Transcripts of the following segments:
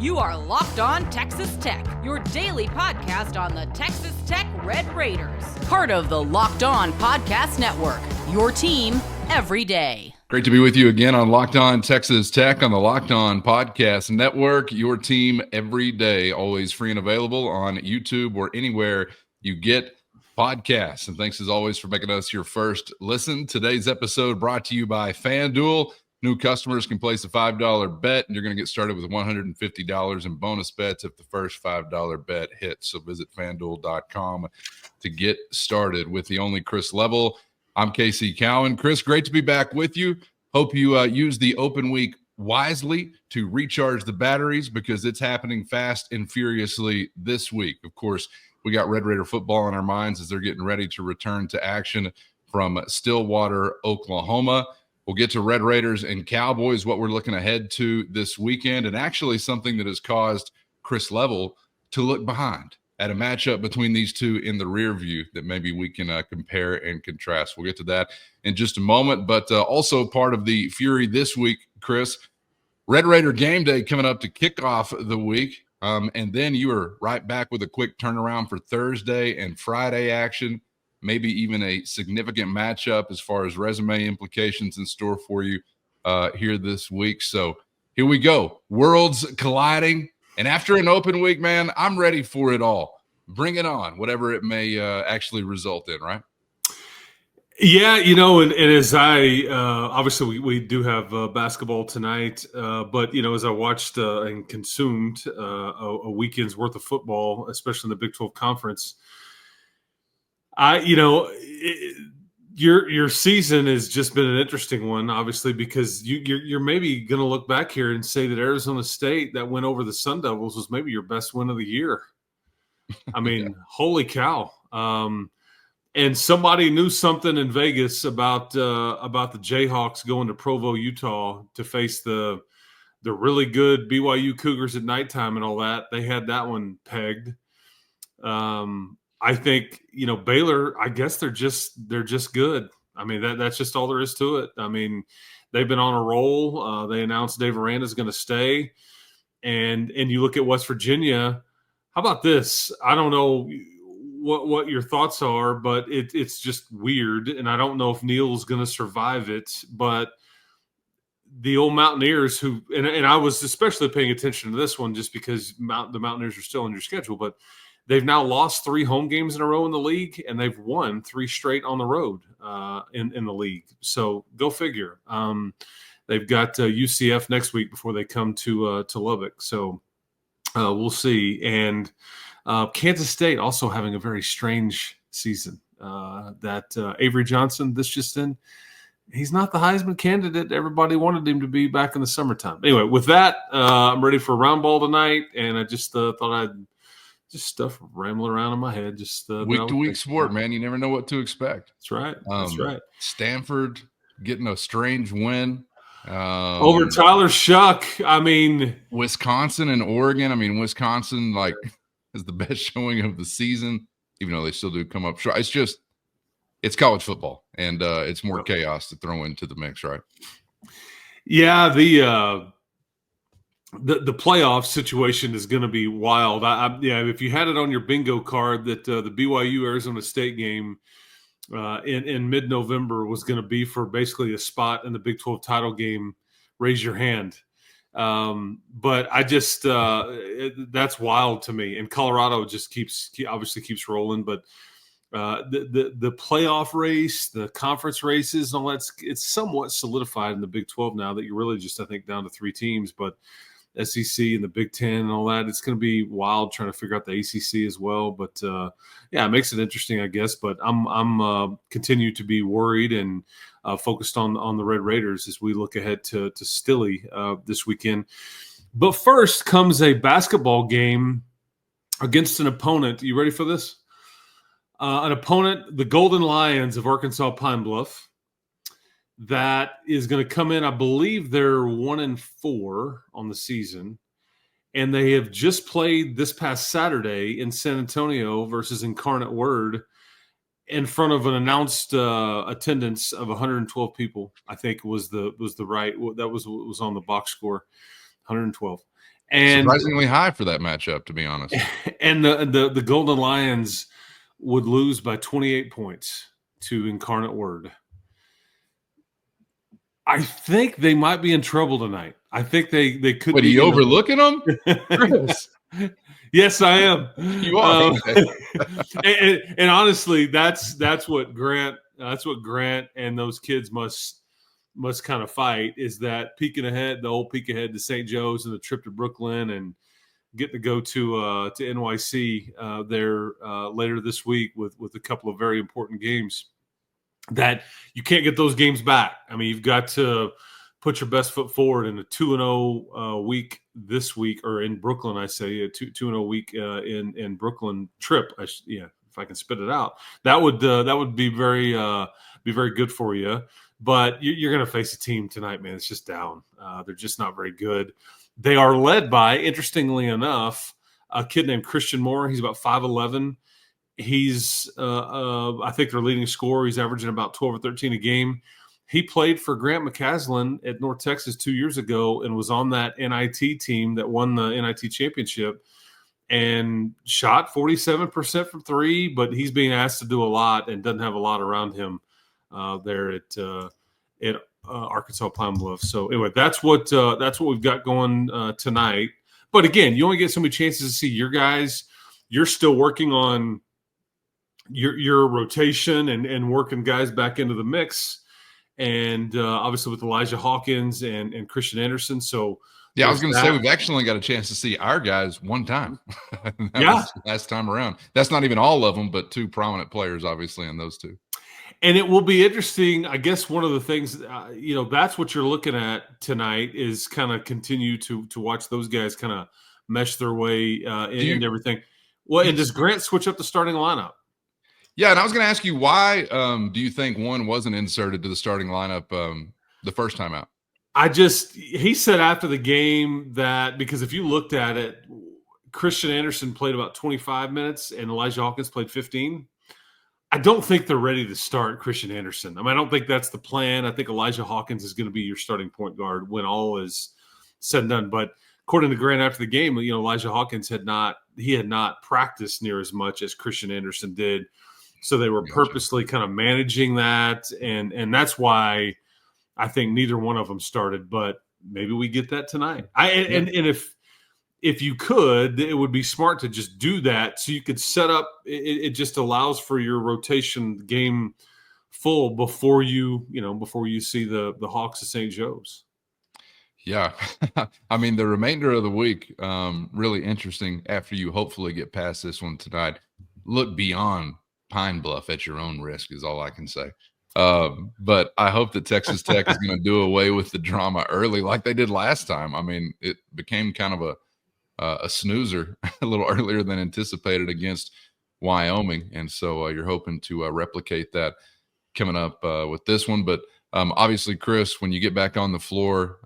You are Locked On Texas Tech, your daily podcast on the Texas Tech Red Raiders. Part of the Locked On Podcast Network, your team every day. Great to be with you again on Locked On Texas Tech on the Locked On Podcast Network, your team every day, always free and available on YouTube or anywhere you get podcasts. And thanks as always for making us your first listen. Today's episode brought to you by FanDuel. New customers can place a $5 bet, and you're going to get started with $150 in bonus bets if the first $5 bet hits. So visit FanDuel.com to get started with the only Chris Level. I'm Casey Cowan. Chris, great to be back with you. Hope you use the open week wisely to recharge the batteries because it's happening fast and furiously this week. Of course, we got Red Raider football on our minds as they're getting ready to return to action from Stillwater, Oklahoma. We'll get to Red Raiders and Cowboys, what we're looking ahead to this weekend, and actually something that has caused Chris Level to look behind at a matchup between these two in the rear view that maybe we can compare and contrast. We'll get to that in just a moment, but also part of the fury this week, Chris, Red Raider game day coming up to kick off the week, and then you are right back with a quick turnaround for Thursday and Friday action. Maybe even a significant matchup as far as resume implications in store for you here this week. So here we go. Worlds colliding. And after an open week, man, I'm ready for it all. Bring it on, whatever it may actually result in, right? Yeah, and as I obviously we do have basketball tonight, but as I watched and consumed a weekend's worth of football, especially in the Big 12 Conference, your season has just been an interesting one, obviously, because you're maybe going to look back here and say that Arizona State that win over the Sun Devils was maybe your best win of the year. I mean, yeah. Holy cow! And somebody knew something in Vegas about the Jayhawks going to Provo, Utah, to face the really good BYU Cougars at nighttime and all that. They had that one pegged. I think, Baylor, I guess they're just good. I mean, that's just all there is to it. I mean, they've been on a roll. They announced Dave Aranda is going to stay. And you look at West Virginia. How about this? I don't know what your thoughts are, but it's just weird. And I don't know if Neil's going to survive it. But the old Mountaineers who – and I was especially paying attention to this one just because the Mountaineers are still on your schedule. But – they've now lost 3 home games in a row in the league, and they've won 3 straight on the road in the league. So go figure. They've got UCF next week before they come to Lubbock. So we'll see. And Kansas State also having a very strange season. That Avery Johnson, this just in, he's not the Heisman candidate everybody wanted him to be back in the summertime. Anyway, with that, I'm ready for round ball tonight, and I just thought I'd just stuff rambling around in my head. Just week to week sport, man. You never know what to expect. That's right. That's right. Stanford getting a strange win over Tyler Shuck. I mean, Wisconsin and Oregon. I mean, Wisconsin is the best showing of the season, even though they still do come up short. It's college football, and it's more chaos to throw into the mix, right? Yeah, The playoff situation is going to be wild. If you had it on your bingo card that the BYU Arizona State game in mid-November was going to be for basically a spot in the Big 12 title game, raise your hand. But I just that's wild to me. And Colorado just keeps rolling. But the playoff race, the conference races, and all that, it's somewhat solidified in the Big 12 now that you're really just, I think, down to 3 teams. But SEC and the Big Ten and all that. It's going to be wild trying to figure out the ACC as well. But it makes it interesting, I guess. But I'm continue to be worried and focused on the Red Raiders as we look ahead to Stilly this weekend. But first comes a basketball game against an opponent. You ready for this? An opponent, the Golden Lions of Arkansas Pine Bluff. That is going to come in. I believe they're 1-4 on the season, and they have just played this past Saturday in San Antonio versus Incarnate Word in front of an announced attendance of 112 people. I think was the right that was on the box score. 112. And surprisingly high for that matchup, to be honest. And the Golden Lions would lose by 28 points to Incarnate Word. I think they might be in trouble tonight. I think they could. What, are you overlooking them? Chris. Yes, I am. You are. And honestly, that's what Grant and those kids must kind of fight, is that peeking ahead, the old peek ahead to St. Joe's and the trip to Brooklyn and getting to go to NYC there later this week with a couple of very important games that you can't get those games back. I mean, you've got to put your best foot forward in a 2-0 week this week, or in Brooklyn, I say a 2-0 week in Brooklyn trip. If I can spit it out, that would be very good for you. But you're going to face a team tonight, man. It's just down. They're just not very good. They are led by, interestingly enough, a kid named Christian Moore. He's about 5'11". He's, I think, their leading scorer. He's averaging about 12 or 13 a game. He played for Grant McCaslin at North Texas 2 years ago and was on that NIT team that won the NIT championship and shot 47% from three, but he's being asked to do a lot and doesn't have a lot around him there at Arkansas Pine Bluff. So anyway, that's what we've got going tonight. But again, you only get so many chances to see your guys. You're still working on your rotation and working guys back into the mix, and obviously with Elijah Hawkins and Christian Anderson. So yeah, I was going to say we've actually only got a chance to see our guys one time. Was last time around. That's not even all of them, but two prominent players, obviously, in those two. And it will be interesting. I guess one of the things, that's what you're looking at tonight is kind of continue to watch those guys kind of mesh their way into everything. Well, and does Grant switch up the starting lineup? Yeah, and I was going to ask you, why do you think one wasn't inserted to the starting lineup the first time out? He said after the game that, because if you looked at it, Christian Anderson played about 25 minutes and Elijah Hawkins played 15. I don't think they're ready to start Christian Anderson. I mean, I don't think that's the plan. I think Elijah Hawkins is going to be your starting point guard when all is said and done. But according to Grant after the game, Elijah Hawkins had not practiced near as much as Christian Anderson did. So they were purposely kind of managing that. And that's why I think neither one of them started, but maybe we get that tonight. And if you could, it would be smart to just do that so you could set up. It just allows for your rotation game full before you see the Hawks of St. Joe's. Yeah, I mean the remainder of the week really interesting. After you hopefully get past this one tonight, look beyond Pine Bluff at your own risk is all I can say. But I hope that Texas Tech is going to do away with the drama early like they did last time. I mean, it became kind of a snoozer a little earlier than anticipated against Wyoming. And so you're hoping to replicate that coming up with this one. But obviously, Chris, when you get back on the floor,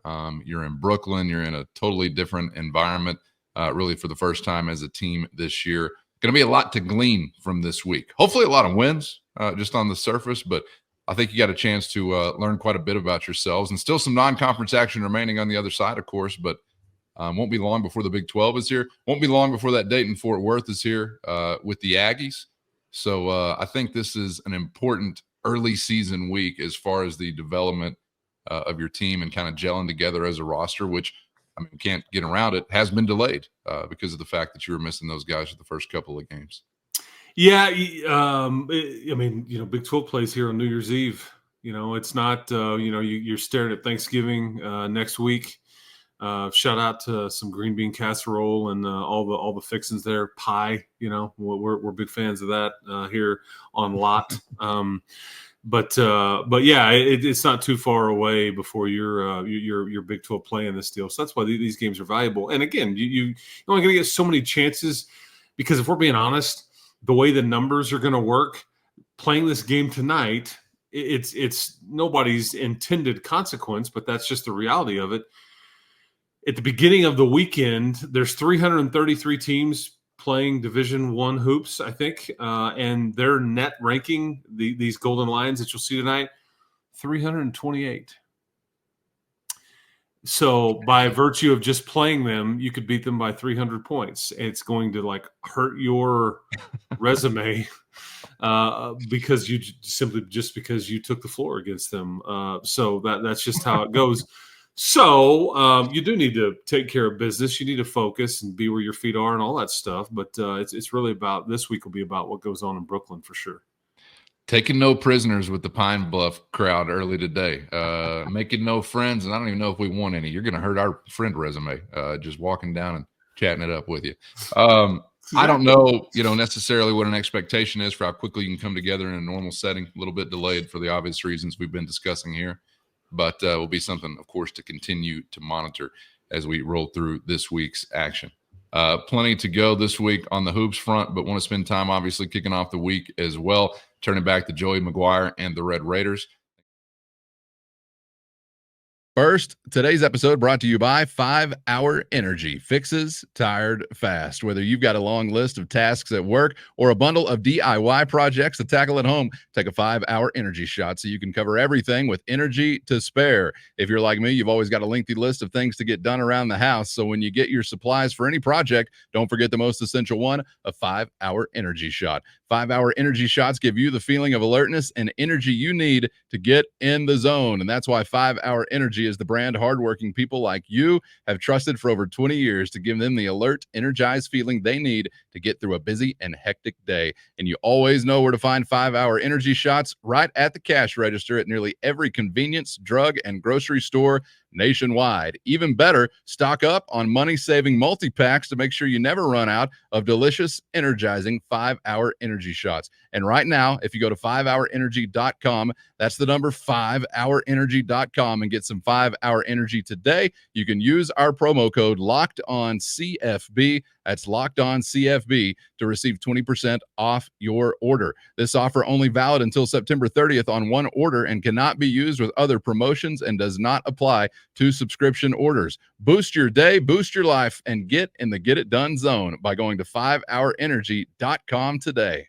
you're in Brooklyn, you're in a totally different environment, really for the first time as a team this year. Going to be a lot to glean from this week. Hopefully a lot of wins just on the surface, but I think you got a chance to learn quite a bit about yourselves, and still some non-conference action remaining on the other side, of course, but won't be long before the Big 12 is here. Won't be long before that Dayton Fort Worth is here with the Aggies. So I think this is an important early season week as far as the development of your team and kind of gelling together as a roster, which, I mean, can't get around it, has been delayed because of the fact that you were missing those guys for the first couple of games. Yeah, Big 12 plays here on New Year's Eve. It's not, you're staring at Thanksgiving next week. Shout out to some green bean casserole and all the fixings there. Pie, we're big fans of that here on Lot. But yeah, it's not too far away before your Big 12 play in this deal. So that's why these games are valuable. And again, you're only going to get so many chances because if we're being honest, the way the numbers are going to work, playing this game tonight, it's nobody's intended consequence, but that's just the reality of it. At the beginning of the weekend, there's 333 teams playing Division I hoops, I think, and their net ranking, these Golden Lions that you'll see tonight, 328. So by virtue of just playing them, you could beat them by 300 points. It's going to like hurt your resume because you because you took the floor against them. So that's just how it goes. So you do need to take care of business. You need to focus and be where your feet are and all that stuff. But it's really about this week will be about what goes on in Brooklyn for sure. Taking no prisoners with the Pine Bluff crowd early today. Making no friends, and I don't even know if we want any. You're going to hurt our friend resume just walking down and chatting it up with you. I don't know, necessarily what an expectation is for how quickly you can come together in a normal setting. A little bit delayed for the obvious reasons we've been discussing here, but will be something, of course, to continue to monitor as we roll through this week's action. Plenty to go this week on the hoops front, but want to spend time obviously kicking off the week as well. Turning back to Joey McGuire and the Red Raiders. First, today's episode brought to you by 5 Hour Energy. Fixes tired fast. Whether you've got a long list of tasks at work or a bundle of DIY projects to tackle at home, take a 5 Hour Energy shot so you can cover everything with energy to spare. If you're like me, you've always got a lengthy list of things to get done around the house. So when you get your supplies for any project, don't forget the most essential one, a 5 Hour Energy shot. 5 Hour Energy shots give you the feeling of alertness and energy you need to get in the zone. And that's why 5 Hour Energy is the brand hardworking people like you have trusted for over 20 years to give them the alert, energized feeling they need to get through a busy and hectic day. And you always know where to find 5 Hour Energy shots, right at the cash register at nearly every convenience, drug, and grocery store nationwide. Even better, stock up on money-saving multi-packs to make sure you never run out of delicious, energizing 5 Hour Energy shots. And right now, if you go to 5hourenergy.com, that's the number 5hourenergy.com, and get some 5 Hour Energy today, you can use our promo code LOCKEDONCFB. That's LOCKEDONCFB to receive 20% off your order. This offer only valid until September 30th on one order and cannot be used with other promotions and does not apply to subscription orders. Boost your day, boost your life, and get in the Get It Done zone by going to 5hourenergy.com today.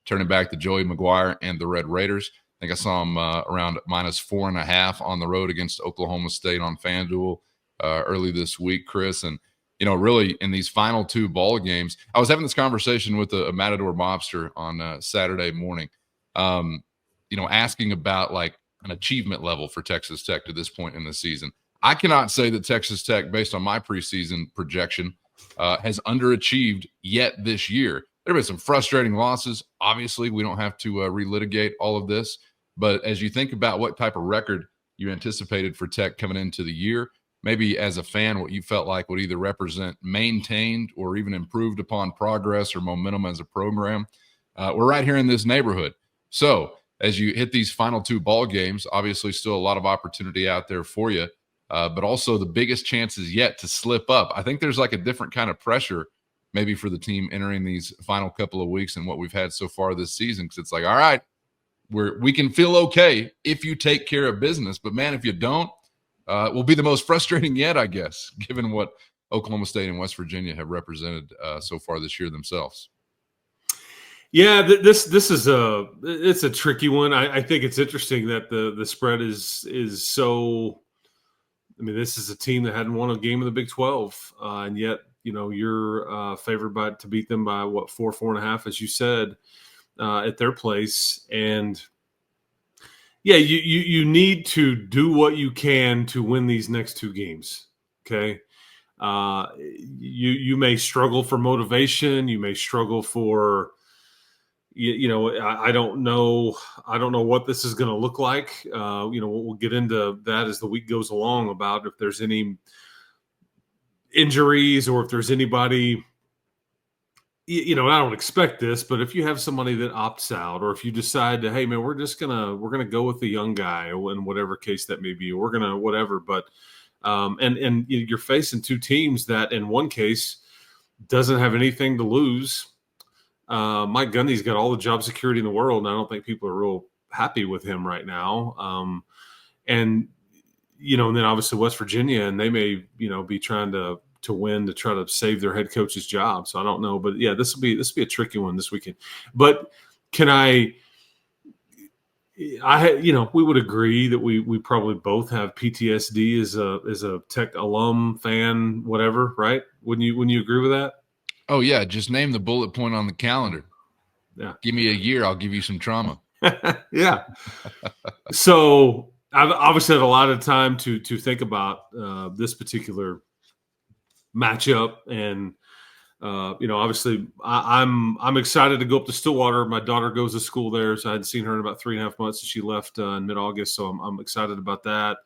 Turning back to Joey McGuire and the Red Raiders. I think I saw him around -4.5 on the road against Oklahoma State on FanDuel early this week, Chris. And, really in these final 2 ball games, I was having this conversation with a Matador mobster on Saturday morning, asking about like an achievement level for Texas Tech to this point in the season. I cannot say that Texas Tech, based on my preseason projection, has underachieved yet this year. There have been some frustrating losses. Obviously, we don't have to relitigate all of this. But as you think about what type of record you anticipated for Tech coming into the year, maybe as a fan, what you felt like would either represent maintained or even improved upon progress or momentum as a program, we're right here in this neighborhood. So as you hit these final 2 ball games, obviously still a lot of opportunity out there for you, but also the biggest chances yet to slip up. I think there's like a different kind of pressure maybe for the team entering these final couple of weeks and what we've had so far this season, because it's like, all right, we can feel okay if you take care of business, but man, if you don't, it will be the most frustrating yet, I guess, given what Oklahoma State and West Virginia have represented so far this year themselves. Yeah, this is it's a tricky one. I think it's interesting that the spread is so. I mean, this is a team that hadn't won a game in the Big 12, and yet you're favored to beat them by 4.5, as you said, at their place. And yeah, you need to do what you can to win these next 2 games. Okay, you may struggle for motivation. You may struggle for. I don't know what this is going to look like. We'll get into that as the week goes along about if there's any injuries or if there's anybody, I don't expect this, but if you have somebody that opts out, or if you decide to, hey man, we're going to go with the young guy in whatever case that may be, we're going to whatever, but and you're facing 2 teams that in one case doesn't have anything to lose. Mike Gundy's got all the job security in the world, and I don't think people are real happy with him right now. And then obviously West Virginia, and they may, be trying to win to try to save their head coach's job. So I don't know, but yeah, this will be a tricky one this weekend. But can I we would agree that we probably both have PTSD as a Tech alum, fan, whatever, right? Wouldn't you agree with that? Oh yeah, just name the bullet point on the calendar. Yeah. Give me a year, I'll give you some trauma. Yeah. So I've obviously had a lot of time to think about this particular matchup, and obviously I'm excited to go up to Stillwater. My daughter goes to school there, so I hadn't seen her in about 3.5 months, and she left in mid-August, so I'm excited about that.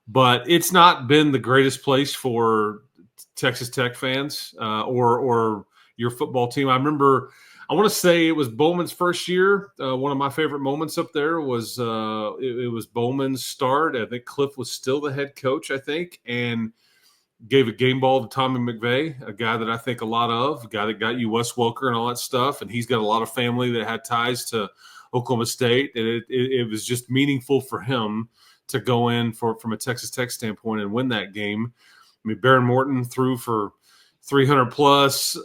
But it's not been the greatest place for Texas Tech fans or your football team. I remember, I want to say it was Bowman's first year. One of my favorite moments up there was it was Bowman's start. I think Cliff was still the head coach, I think, and gave a game ball to Tommy McVeigh, a guy that I think a lot of, a guy that got you Wes Welker and all that stuff. And he's got a lot of family that had ties to Oklahoma State. And it was just meaningful for him to go in from a Texas Tech standpoint and win that game. I mean, Baron Morton threw for 300 plus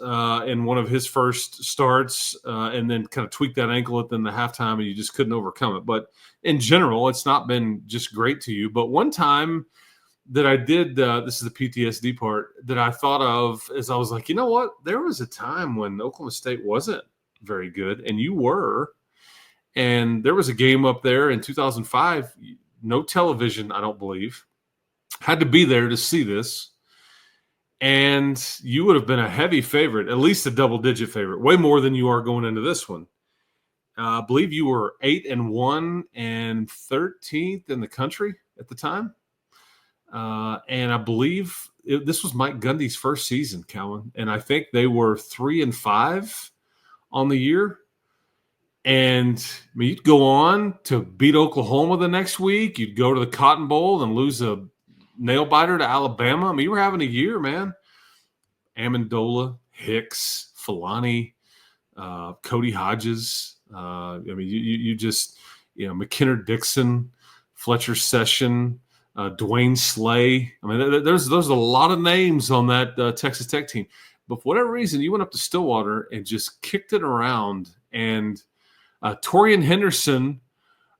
in one of his first starts and then kind of tweaked that ankle at the halftime, and you just couldn't overcome it. But in general, it's not been just great to you. But one time that I did, this is the PTSD part, that I thought of is I was like, you know what? There was a time when Oklahoma State wasn't very good, and you were. And there was a game up there in 2005, no television, I don't believe. Had to be there to see this. And you would have been a heavy favorite, at least a double-digit favorite, way more than you are going into this one. I believe you were 8-1 and 13th in the country at the time. And I believe this was Mike Gundy's first season, Calvin. And I think they were 3-5 on the year. And I mean, you'd go on to beat Oklahoma the next week. You'd go to the Cotton Bowl and lose a nail biter to Alabama. I mean, you were having a year, man. Amendola, Hicks, Filani, Cody Hodges. I mean, you just, McKinnon Dixon, Fletcher Session, Dwayne Slay. I mean, there's a lot of names on that Texas Tech team. But for whatever reason, you went up to Stillwater and just kicked it around. And Torian Henderson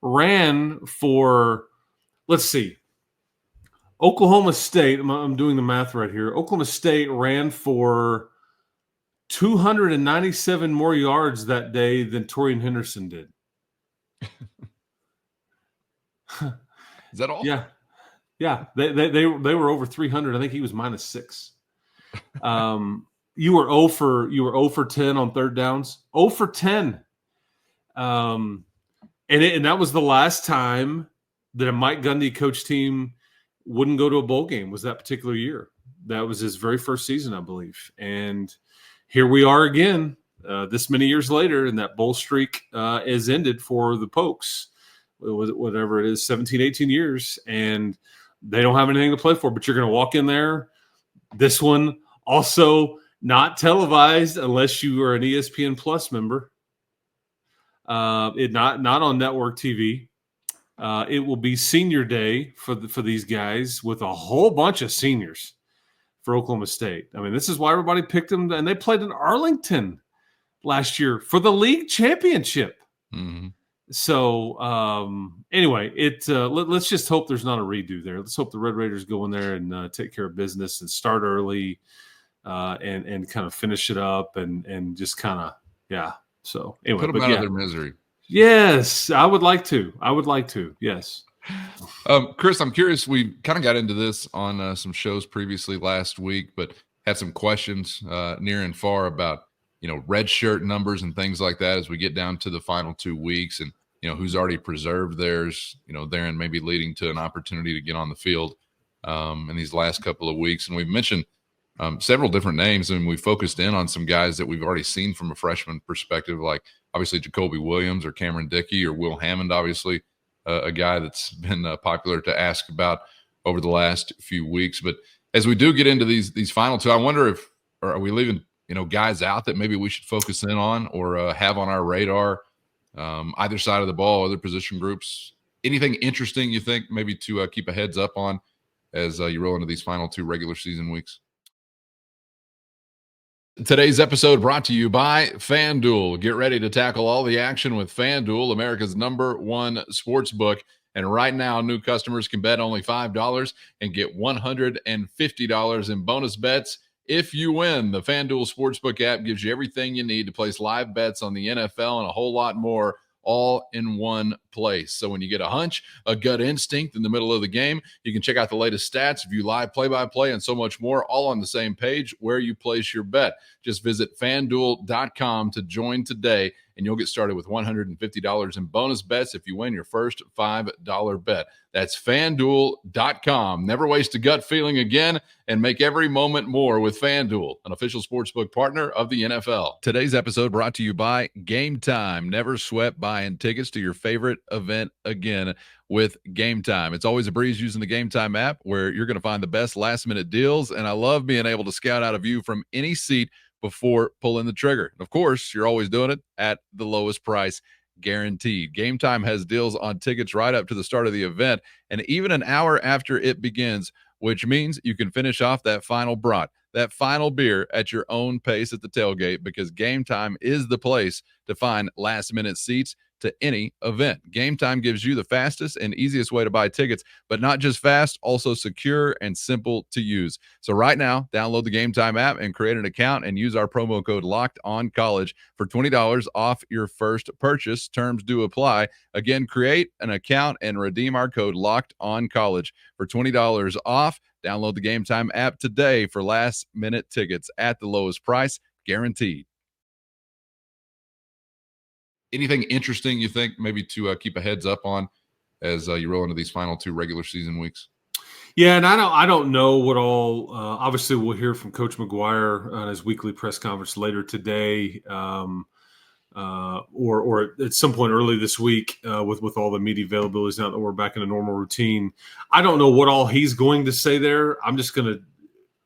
ran for, let's see, Oklahoma State. I'm doing the math right here. Oklahoma State ran for 297 more yards that day than Torian Henderson did. Is that all? Yeah. Yeah, they were over 300. I think he was -6. You were 0 for 10 on third downs. 0 for 10. And that was the last time that a Mike Gundy coach team wouldn't go to a bowl game, was that particular year. That was his very first season, I believe. And here we are again, this many years later, and that bowl streak is ended for the Pokes. Whatever it is, 17, 18 years, and they don't have anything to play for. But you're going to walk in there. This one also not televised unless you are an ESPN Plus member. It not on network TV. It will be senior day for these guys with a whole bunch of seniors for Oklahoma State. I mean, this is why everybody picked them, and they played in Arlington last year for the league championship. Mm-hmm. So anyway, let's just hope there's not a redo there. Let's hope the Red Raiders go in there and take care of business and start early and kind of finish it up and just kind of, yeah. So anyway, put them out of their misery. Yes, I would like to. Yes. Chris, I'm curious. We kind of got into this on some shows previously last week, but had some questions near and far about, red shirt numbers and things like that as we get down to the final 2 weeks, and, who's already preserved theirs, there and maybe leading to an opportunity to get on the field in these last couple of weeks. And we've mentioned several different names, and we focused in on some guys that we've already seen from a freshman perspective, like obviously Jacoby Williams or Cameron Dickey or Will Hammond, obviously a guy that's been popular to ask about over the last few weeks. But as we do get into these final two, I wonder are we leaving guys out that maybe we should focus in on or have on our radar, either side of the ball, other position groups? Anything interesting you think maybe to keep a heads up on as you roll into these final 2 regular season weeks? Today's episode brought to you by FanDuel. Get ready to tackle all the action with FanDuel, America's #1 sports book. And right now, new customers can bet only $5 and get $150 in bonus bets if you win. The FanDuel Sportsbook app gives you everything you need to place live bets on the NFL and a whole lot more, all in one place. So when you get a hunch, a gut instinct in the middle of the game, you can check out the latest stats, view live play-by-play, and so much more, all on the same page where you place your bet. Just visit FanDuel.com to join today, and you'll get started with $150 in bonus bets if you win your first $5 bet. That's FanDuel.com. Never waste a gut feeling again, and make every moment more with FanDuel, an official sportsbook partner of the NFL. Today's episode brought to you by Gametime. Never sweat buying tickets to your favorite event again with Gametime. It's always a breeze using the Gametime app, where you're going to find the best last-minute deals, and I love being able to scout out a view from any seat before pulling the trigger. Of course, you're always doing it at the lowest price guaranteed. Gametime has deals on tickets right up to the start of the event and even an hour after it begins, which means you can finish off that final brat, that final beer at your own pace at the tailgate, because Gametime is the place to find last-minute seats to any event. Gametime gives you the fastest and easiest way to buy tickets, but not just fast, also secure and simple to use. So right now, download the Gametime app and create an account and use our promo code LOCKEDONCollege for $20 off your first purchase. Terms do apply. Again, create an account and redeem our code LOCKEDONCollege for $20 off. Download the Gametime app today for last-minute tickets at the lowest price, guaranteed. Anything interesting you think maybe to keep a heads up on as you roll into these final two regular season weeks? Yeah, and I don't know what all. Obviously, we'll hear from Coach McGuire on his weekly press conference later today, or at some point early this week with all the media availabilities now that we're back in a normal routine. I don't know what all he's going to say there.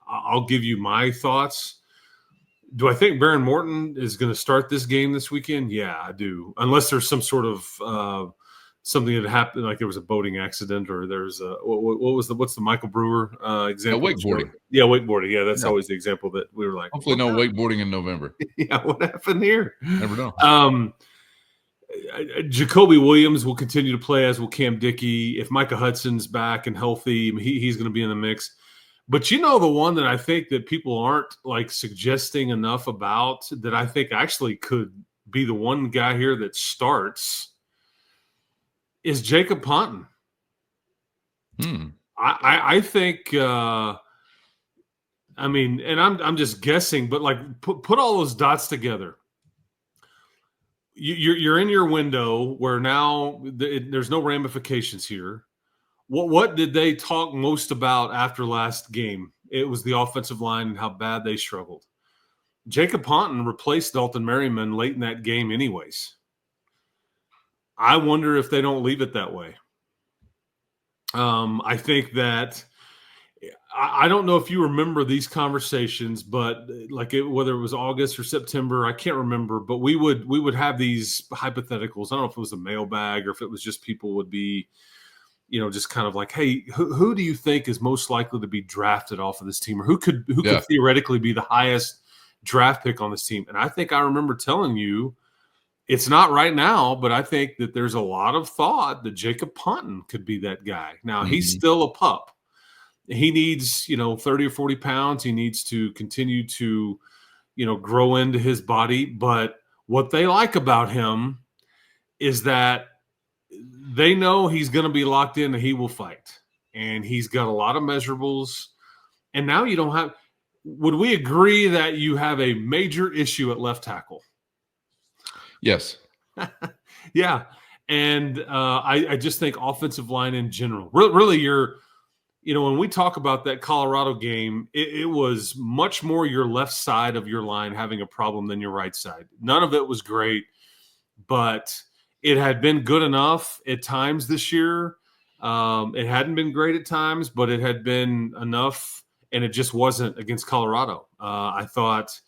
I'll give you my thoughts. Do I think Baron Morton is going to start this game this weekend? Yeah, I do. Unless there's some sort of something that happened, like there was a boating accident, or there's a what's the Michael Brewer example? Wakeboarding. Yeah, wakeboarding. Yeah, that's always the example that we were like. Hopefully, no wakeboarding in November. Yeah, what happened here? Never know. Jacoby Williams will continue to play, as will Cam Dickey. If Micah Hudson's back and healthy, he's going to be in the mix. But the one that I think that people aren't like suggesting enough about, that I think actually could be the one guy here that starts, is Jacob Ponton. I think. And I'm just guessing, but like put all those dots together. You're in your window where now there's no ramifications here. What did they talk most about after last game? It was the offensive line and how bad they struggled. Jacob Ponton replaced Dalton Merriman late in that game anyways. I wonder if they don't leave it that way. I think that I don't know if you remember these conversations, but whether it was August or September, I can't remember, but we would have these hypotheticals. I don't know if it was a mailbag or if it was just people would be, just kind of like, hey, who do you think is most likely to be drafted off of this team, or who could theoretically be the highest draft pick on this team? And I think I remember telling you, it's not right now, but I think that there's a lot of thought that Jacob Ponton could be that guy. Now, he's still a pup. He needs, 30 or 40 pounds. He needs to continue to, grow into his body. But what they like about him is that they know he's going to be locked in and he will fight. And he's got a lot of measurables. And now you don't have – would we agree that you have a major issue at left tackle? Yes. Yeah. And I just think offensive line in general. Really, when we talk about that Colorado game, it was much more your left side of your line having a problem than your right side. None of it was great, but it had been good enough at times this year. It hadn't been great at times, but it had been enough, and it just wasn't against Colorado. I thought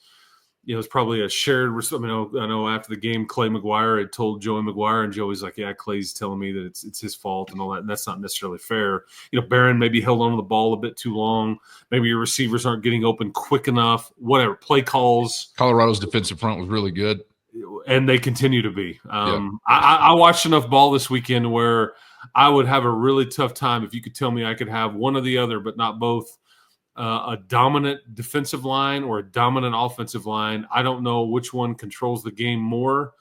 it's probably a shared. I know after the game, Clay McGuire had told Joey McGuire, and Joey's like, "Yeah, Clay's telling me that it's his fault and all that, and that's not necessarily fair." Barron maybe held on to the ball a bit too long. Maybe your receivers aren't getting open quick enough. Whatever play calls. Colorado's defensive front was really good, and they continue to be. I watched enough ball this weekend where I would have a really tough time if you could tell me I could have one or the other, but not both. A dominant defensive line or a dominant offensive line. I don't know which one controls the game more,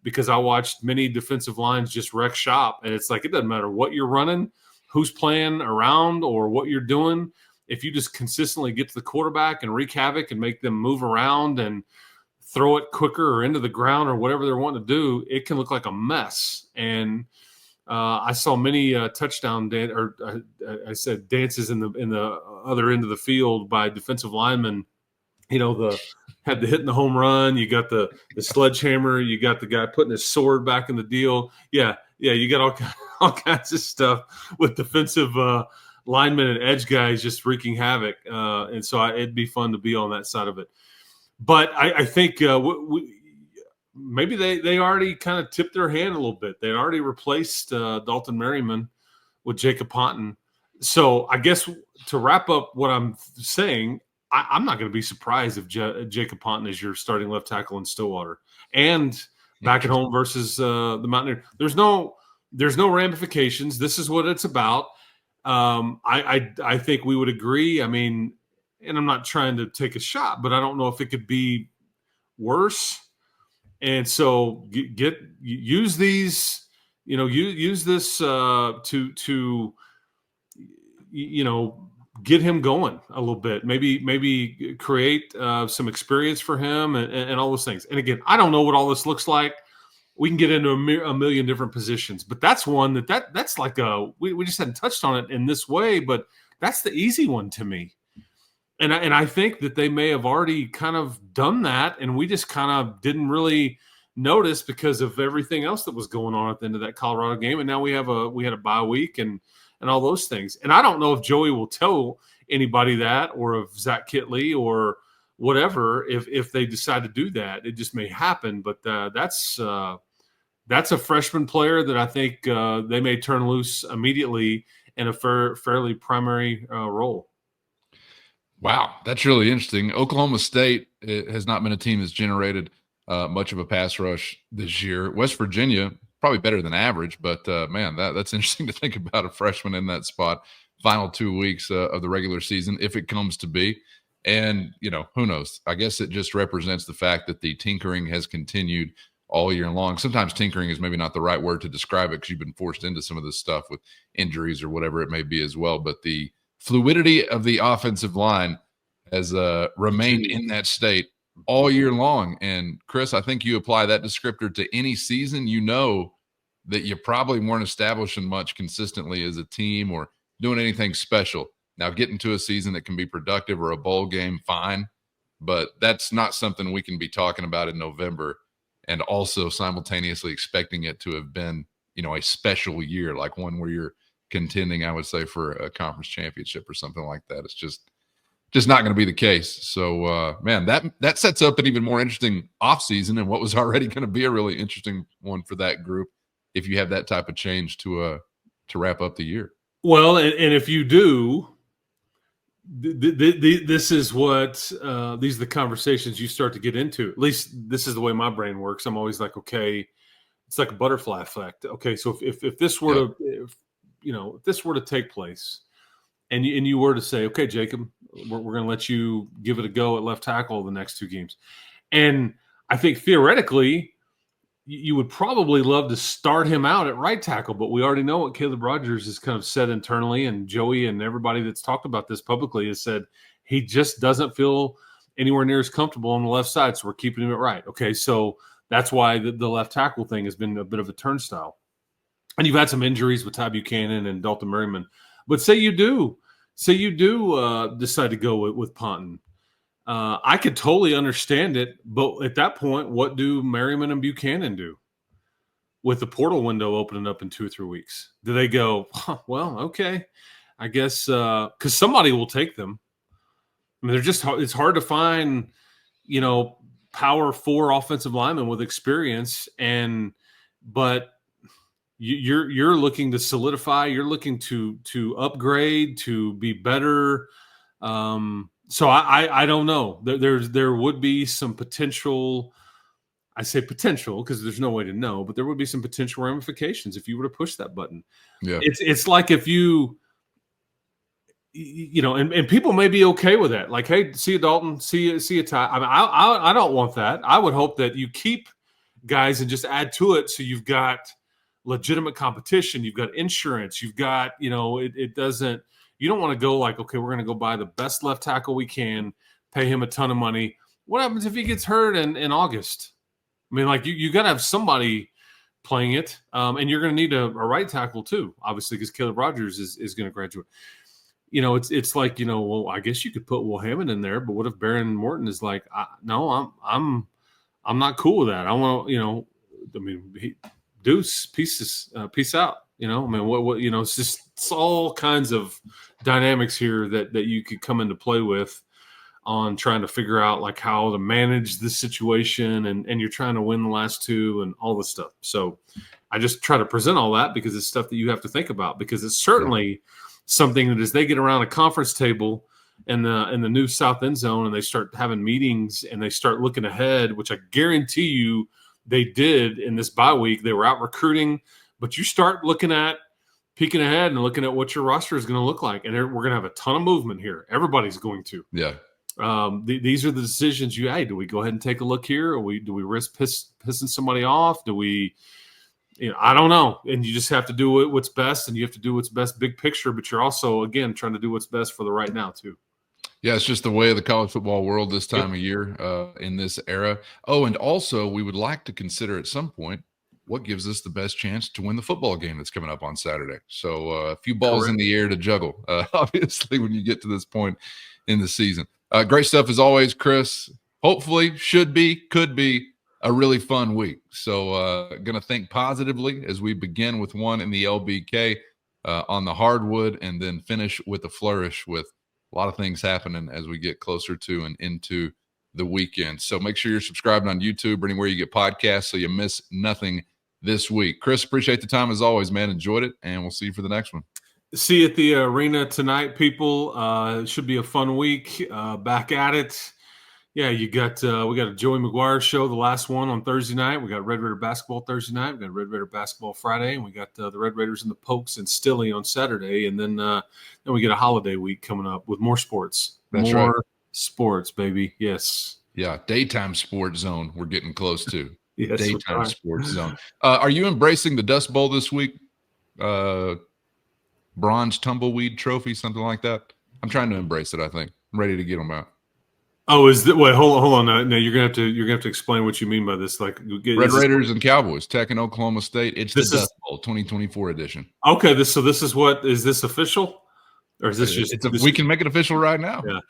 because I watched many defensive lines just wreck shop. And it's like, it doesn't matter what you're running, who's playing around, or what you're doing. If you just consistently get to the quarterback and wreak havoc and make them move around and throw it quicker or into the ground or whatever they're wanting to do, it can look like a mess. And I saw many touchdown dances in the other end of the field by defensive linemen. Had the hit in the home run. You got the sledgehammer. You got the guy putting his sword back in the deal. Yeah. You got all kinds of stuff with defensive linemen and edge guys just wreaking havoc. And so it'd be fun to be on that side of it. But I think maybe they already kind of tipped their hand a little bit. They already replaced Dalton Merriman with Jacob Ponton. So I guess to wrap up what I'm saying, I'm not going to be surprised if Jacob Ponton is your starting left tackle in Stillwater and back at home versus the Mountaineers. There's no ramifications. This is what it's about. I think we would agree. I mean, and I'm not trying to take a shot, but I don't know if it could be worse. And so use these, use this to get him going a little bit. Maybe create some experience for him and all those things. And again, I don't know what all this looks like. We can get into a million different positions, but that's one that's like we just hadn't touched on it in this way, but that's the easy one to me. And I think that they may have already kind of done that, and we just kind of didn't really notice because of everything else that was going on at the end of that Colorado game. And now we had a bye week and all those things. And I don't know if Joey will tell anybody that, or if Zach Kitley or whatever, if they decide to do that. It just may happen. But that's a freshman player that I think they may turn loose immediately in a fairly primary role. Wow, that's really interesting. Oklahoma State has not been a team that's generated much of a pass rush this year. West Virginia, probably better than average, but man, that's interesting to think about a freshman in that spot. Final 2 weeks of the regular season, if it comes to be. And, who knows? I guess it just represents the fact that the tinkering has continued all year long. Sometimes tinkering is maybe not the right word to describe it, because you've been forced into some of this stuff with injuries or whatever it may be as well. But the fluidity of the offensive line has remained in that state all year long. And Chris, I think you apply that descriptor to any season, that you probably weren't establishing much consistently as a team or doing anything special. Now, getting to a season that can be productive or a bowl game, fine, but that's not something we can be talking about in November and also simultaneously expecting it to have been, a special year, like one where you're contending, I would say, for a conference championship or something like that. It's just not going to be the case. So, man, that sets up an even more interesting offseason, and what was already going to be a really interesting one for that group if you have that type of change to wrap up the year. Well, and if you do, this is what these are the conversations you start to get into. At least this is the way my brain works. I'm always like, okay, it's like a butterfly effect. Okay, so if this were to if this were to take place, and you were to say, okay, Jacob, we're going to let you give it a go at left tackle the next 2 games, and I think theoretically you would probably love to start him out at right tackle, but we already know what Caleb Rogers has kind of said internally, and Joey and everybody that's talked about this publicly has said he just doesn't feel anywhere near as comfortable on the left side, so we're keeping him at right. Okay, so that's why the left tackle thing has been a bit of a turnstile. And you've had some injuries with Ty Buchanan and Dalton Merriman. But say you do decide to go with Ponton. I could totally understand it, but at that point, what do Merriman and Buchanan do with the portal window opening up in 2 or 3 weeks? Do they go, well, okay, I guess because somebody will take them. I mean, it's hard to find, power 4 offensive linemen with experience, but you're looking to solidify. You're looking to upgrade, to be better. So I don't know. There would be some potential. I say potential because there's no way to know, but there would be some potential ramifications if you were to push that button. Yeah, it's like if you know, and people may be okay with that. Like, hey, see you, Dalton, see you, Ty. I mean, I don't want that. I would hope that you keep guys and just add to it, so you've got legitimate competition, you've got insurance, you've got, it doesn't. You don't want to go like, okay, we're going to go buy the best left tackle we can, pay him a ton of money. What happens if he gets hurt in August? I mean, like you got to have somebody playing it, and you're going to need a right tackle too, obviously, because Caleb Rogers is going to graduate. It's like, well, I guess you could put Will Hammond in there, but what if Baron Morton is like, no, I'm not cool with that. I want Deuce, peace out. I mean, what it's all kinds of dynamics here that you could come into play with on trying to figure out like how to manage this situation, and you're trying to win the last 2 and all this stuff. So I just try to present all that because it's stuff that you have to think about, because it's certainly something that as they get around a conference table in the new South End Zone and they start having meetings and they start looking ahead, which I guarantee you they did in this bye week. They were out recruiting, but you start peeking ahead and looking at what your roster is going to look like. And we're going to have a ton of movement here. Everybody's going to. Yeah. These are the decisions hey, do we go ahead and take a look here? Or do we risk pissing somebody off? Do we, I don't know. And you just have to do what's best, and you have to do what's best big picture, but you're also, again, trying to do what's best for the right now too. Yeah, it's just the way of the college football world this time of year in this era. Oh, and also we would like to consider at some point what gives us the best chance to win the football game that's coming up on Saturday. So a few balls in the air to juggle, obviously, when you get to this point in the season. Great stuff as always, Chris. Hopefully, could be a really fun week. So going to think positively as we begin with one in the LBK on the hardwood, and then finish with a flourish with a lot of things happening as we get closer to and into the weekend. So make sure you're subscribing on YouTube or anywhere you get podcasts so you miss nothing this week. Chris, appreciate the time as always, man. Enjoyed it, and we'll see you for the next one. See you at the arena tonight, people. It should be a fun week. Back at it. Yeah, we got a Joey McGuire show, the last one on Thursday night. We got Red Raider basketball Thursday night. We got Red Raider basketball Friday, and we got the Red Raiders and the Pokes and Stilly on Saturday, and then we get a holiday week coming up with more sports. That's right. Sports, baby. Yes. Yeah, daytime sports zone. We're getting close to yes, daytime sports zone. Are you embracing the Dust Bowl this week? Bronze tumbleweed trophy, something like that. I'm trying to embrace it. I think I'm ready to get them out. Oh, wait, hold on. Now you're gonna have to explain what you mean by this. Like Red Raiders and Cowboys, Tech and Oklahoma State. It's the Dust Bowl 2024 edition. Okay, this is what is this official, or is this just? We can make it official right now. Yeah,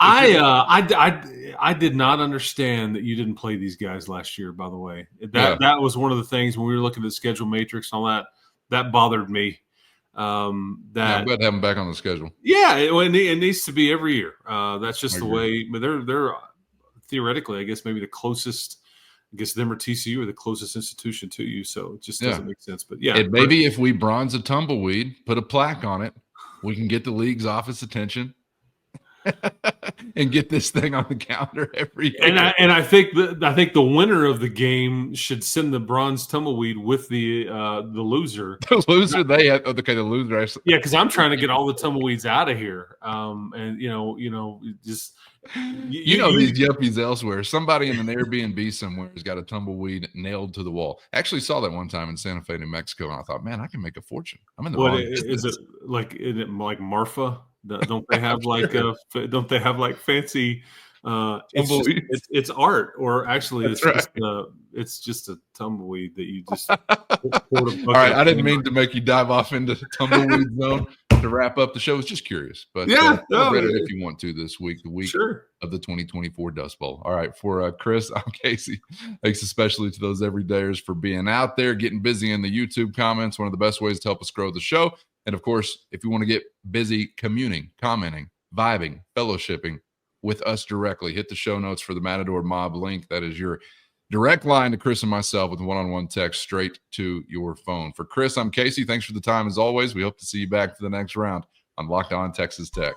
I did not understand that you didn't play these guys last year. By the way, that was one of the things when we were looking at the schedule matrix and all that bothered me. I'm glad to have them back on the schedule. Yeah, it needs to be every year. That's just the way. But they're theoretically, I guess, maybe the closest. I guess them or TCU are the closest institution to you, so it just doesn't make sense. But yeah, maybe if we bronze a tumbleweed, put a plaque on it, we can get the league's office attention and get this thing on the calendar every year. And I think the winner of the game should send the bronze tumbleweed with the loser. The loser, the loser. Yeah, because I'm trying to get all the tumbleweeds out of here. And just these yuppies elsewhere. Somebody in an Airbnb somewhere has got a tumbleweed nailed to the wall. I actually saw that one time in Santa Fe, New Mexico, and I thought, man, I can make a fortune. I'm in the wrong business. Is it like Marfa? Don't they have like fancy? It's art, or actually, it's just a tumbleweed that you just. All right, I didn't mean to make you dive off into tumbleweed zone to wrap up the show. I was just curious, but I'll read it if you want to this week, the week of the 2024 Dust Bowl. All right, for Chris, I'm Casey. Thanks especially to those everydayers for being out there, getting busy in the YouTube comments. One of the best ways to help us grow the show. And of course, if you want to get busy communing, commenting, vibing, fellowshipping, with us directly. Hit the show notes for the Matador Mob link. That is your direct line to Chris and myself with one-on-one text straight to your phone. For Chris, I'm Casey. Thanks for the time as always. We hope to see you back for the next round on Locked On Texas Tech.